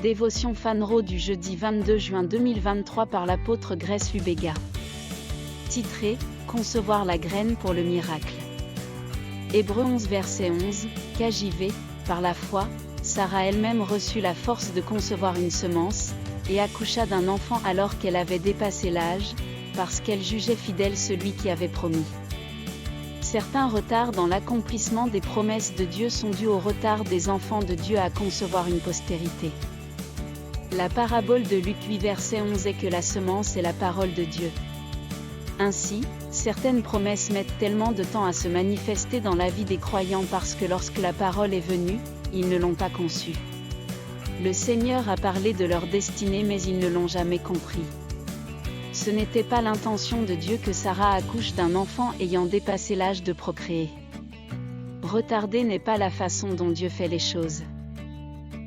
Dévotion Fanro du jeudi 22 juin 2023 par l'apôtre Grace Lubega. Titré « Concevoir la graine pour le miracle ». Hébreux 11 verset 11, KJV, par la foi, Sarah elle-même reçut la force de concevoir une semence, et accoucha d'un enfant alors qu'elle avait dépassé l'âge, parce qu'elle jugeait fidèle celui qui avait promis. Certains retards dans l'accomplissement des promesses de Dieu sont dus au retard des enfants de Dieu à concevoir une postérité. La parabole de Luc 8 verset 11 est que la semence est la parole de Dieu. Ainsi, certaines promesses mettent tellement de temps à se manifester dans la vie des croyants parce que lorsque la parole est venue, ils ne l'ont pas conçue. Le Seigneur a parlé de leur destinée mais ils ne l'ont jamais compris. Ce n'était pas l'intention de Dieu que Sarah accouche d'un enfant ayant dépassé l'âge de procréer. Retarder n'est pas la façon dont Dieu fait les choses.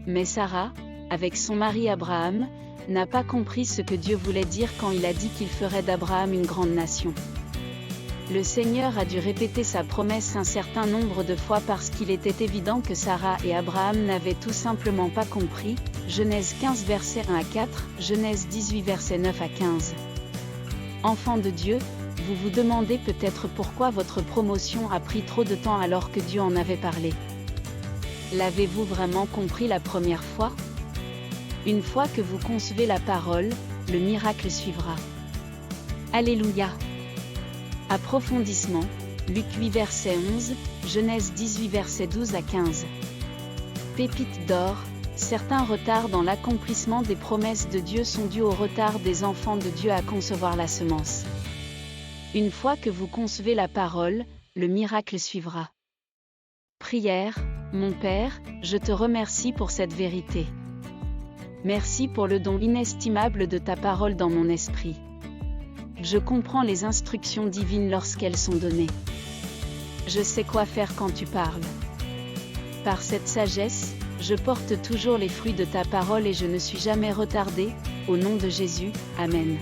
Mais Sarah, avec son mari Abraham, n'a pas compris ce que Dieu voulait dire quand il a dit qu'il ferait d'Abraham une grande nation. Le Seigneur a dû répéter sa promesse un certain nombre de fois parce qu'il était évident que Sarah et Abraham n'avaient tout simplement pas compris. Genèse 15 versets 1 à 4, Genèse 18 versets 9 à 15. Enfants de Dieu, vous vous demandez peut-être pourquoi votre promotion a pris trop de temps alors que Dieu en avait parlé. L'avez-vous vraiment compris la première fois ? Une fois que vous concevez la parole, le miracle suivra. Alléluia. Approfondissement, Luc 8 verset 11, Genèse 18 verset 12 à 15. Pépite d'or, certains retards dans l'accomplissement des promesses de Dieu sont dus au retard des enfants de Dieu à concevoir la semence. Une fois que vous concevez la parole, le miracle suivra. Prière, mon Père, je te remercie pour cette vérité. Merci pour le don inestimable de ta parole dans mon esprit. Je comprends les instructions divines lorsqu'elles sont données. Je sais quoi faire quand tu parles. Par cette sagesse, je porte toujours les fruits de ta parole et je ne suis jamais retardé, au nom de Jésus, Amen.